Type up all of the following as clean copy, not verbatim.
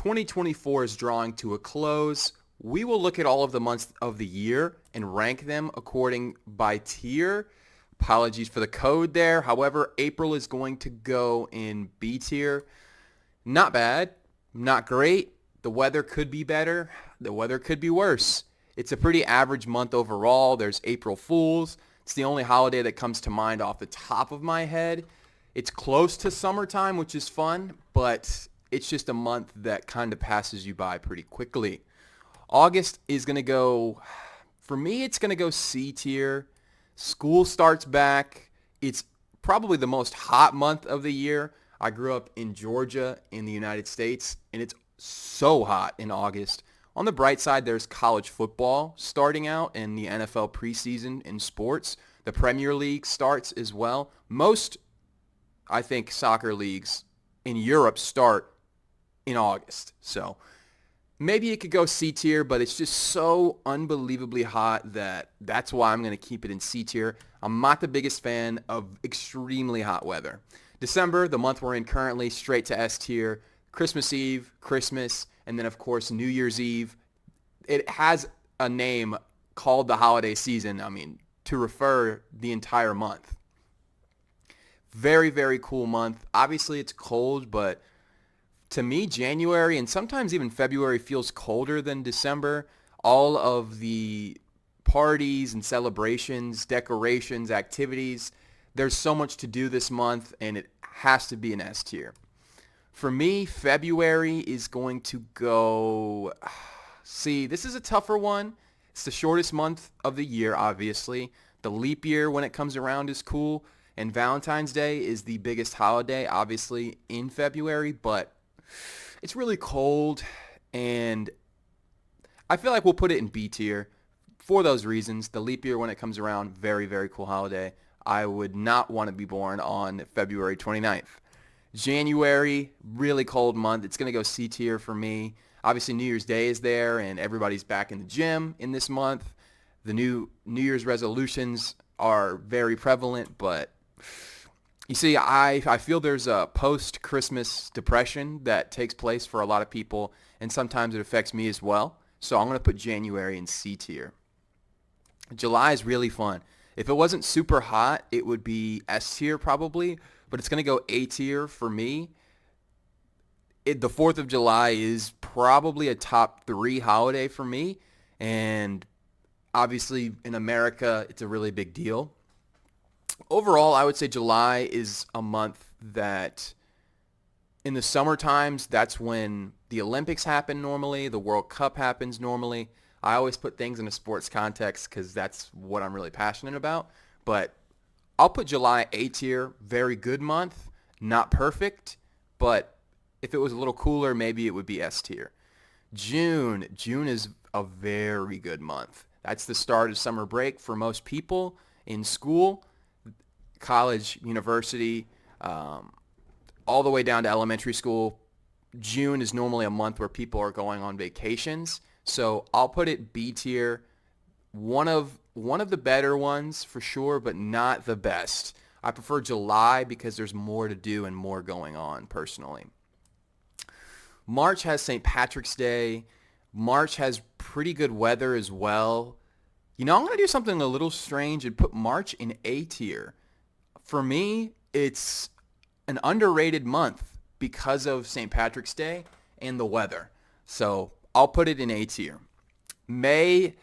2024 is drawing to a close. We will look at all of the months of the year and rank them according by tier. Apologies for the code there. However, April is going to go in B tier. Not bad, not great. The weather could be better. The weather could be worse. It's a pretty average month overall. There's April Fools. It's the only holiday that comes to mind off the top of my head. It's close to summertime, which is fun, but it's just a month that kind of passes you by pretty quickly. August is going to go, for me, it's going to go C tier. School starts back. It's probably the most hot month of the year. I grew up in Georgia in the United States, and it's so hot in August. On the bright side, there's college football starting out and the NFL preseason in sports. The Premier League starts as well. Most, I think, soccer leagues in Europe start in August. So maybe it could go C tier, but it's just so unbelievably hot that's why I'm going to keep it in C tier. I'm not the biggest fan of extremely hot weather. December, the month we're in currently, straight to S tier. Christmas Eve, Christmas, and then, of course, New Year's Eve. It has a name called the holiday season, to refer the entire month. Very, very cool month. Obviously, it's cold, but to me, January and sometimes even February feels colder than December. All of the parties and celebrations, decorations, activities, there's so much to do this month, and it has to be an S tier. For me, February is going to go, see, this is a tougher one. It's the shortest month of the year, obviously. The leap year when it comes around is cool, and Valentine's Day is the biggest holiday, obviously, in February, but it's really cold, and I feel like we'll put it in B tier for those reasons. The leap year when it comes around, very, very cool holiday. I would not want to be born on February 29th. January, really cold month. It's going to go C tier for me. Obviously, New Year's Day is there, and everybody's back in the gym in this month. The New Year's resolutions are very prevalent, but you see, I feel there's a post-Christmas depression that takes place for a lot of people, and sometimes it affects me as well. So I'm going to put January in C tier. July is really fun. If it wasn't super hot, it would be S tier probably, but it's going to go A tier for me. The 4th of July is probably a top 3 holiday for me, and obviously in America, it's a really big deal. Overall, I would say July is a month that in the summer times, that's when the Olympics happen normally, the World Cup happens normally. I always put things in a sports context because that's what I'm really passionate about. But I'll put July A tier, very good month, not perfect, but if it was a little cooler, maybe it would be S tier. June is a very good month. That's the start of summer break for most people in school, college, university, all the way down to elementary school. June is normally a month where people are going on vacations. So I'll put it B tier, one of the better ones for sure, but not the best. I prefer July because there's more to do and more going on personally. March has St. Patrick's Day. March has pretty good weather as well. I'm going to do something a little strange and put March in A tier. For me, it's an underrated month because of St. Patrick's Day and the weather. So I'll put it in A tier. May,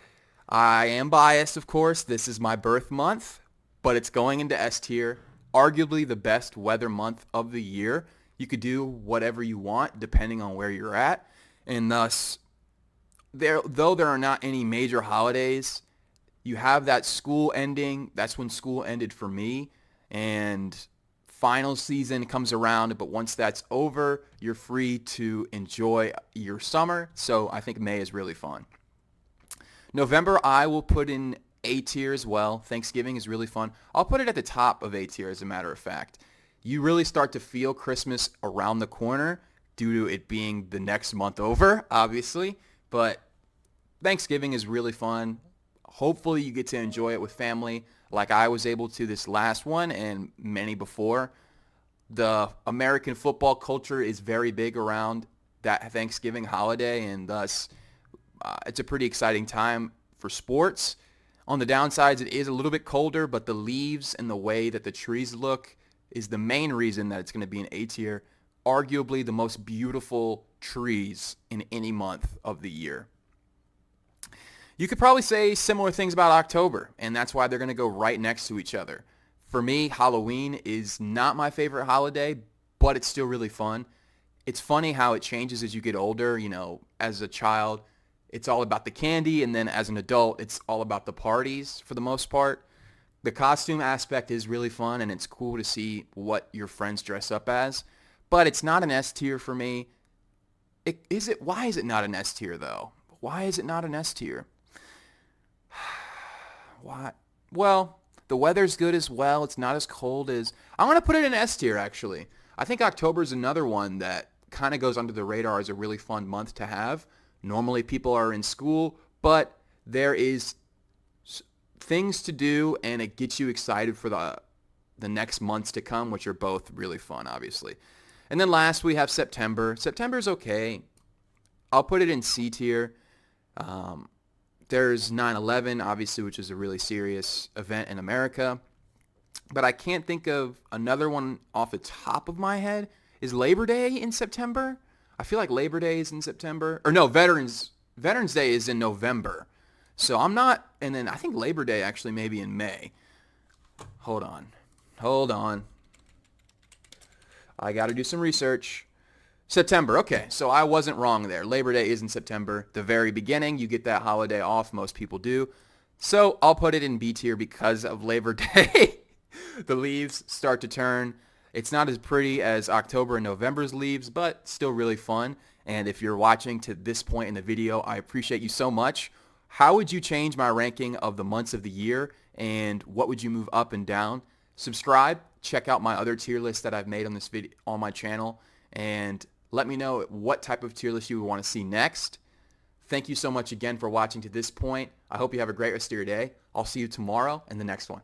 I am biased, of course. This is my birth month, but it's going into S tier. Arguably the best weather month of the year. You could do whatever you want depending on where you're at. And thus, though there are not any major holidays, you have that school ending. That's when school ended for me. And final season comes around, but once that's over, you're free to enjoy your summer. So I think May is really fun. November, I will put in A tier as well. Thanksgiving is really fun. I'll put it at the top of A tier, as a matter of fact. You really start to feel Christmas around the corner due to it being the next month over, obviously. But Thanksgiving is really fun. Hopefully you get to enjoy it with family like I was able to this last one and many before. The American football culture is very big around that Thanksgiving holiday, and thus it's a pretty exciting time for sports. On the downsides, it is a little bit colder, but the leaves and the way that the trees look is the main reason that it's going to be an A tier. Arguably the most beautiful trees in any month of the year. You could probably say similar things about October, and that's why they're going to go right next to each other. For me, Halloween is not my favorite holiday, but it's still really fun. It's funny how it changes as you get older. You know, as a child, it's all about the candy, and then as an adult, it's all about the parties for the most part. The costume aspect is really fun, and it's cool to see what your friends dress up as, but it's not an S tier for me. Why is it not an S tier, though? Why is it not an S tier? Why? Well, the weather's good as well. It's not as cold as... I'm going to put it in S tier, actually. I think October is another one that kind of goes under the radar as a really fun month to have. Normally people are in school, but there is things to do, and it gets you excited for the next months to come, which are both really fun, obviously. And then last, we have September. September's okay. I'll put it in C tier. There's 9/11, obviously, which is a really serious event in America. But I can't think of another one off the top of my head. Is Labor Day in September? I feel like Labor Day is in September. Or no, Veterans Day is in November. So I'm not, and then I think Labor Day actually may be in May. Hold on. I got to do some research. September, okay, so I wasn't wrong there. Labor Day is in September. The very beginning, you get that holiday off. Most people do. So I'll put it in B tier because of Labor Day. The leaves start to turn. It's not as pretty as October and November's leaves, but still really fun. And if you're watching to this point in the video, I appreciate you so much. How would you change my ranking of the months of the year, and what would you move up and down? Subscribe. Check out my other tier list that I've made on this video on my channel, and let me know what type of tier list you would want to see next. Thank you so much again for watching to this point. I hope you have a great rest of your day. I'll see you tomorrow in the next one.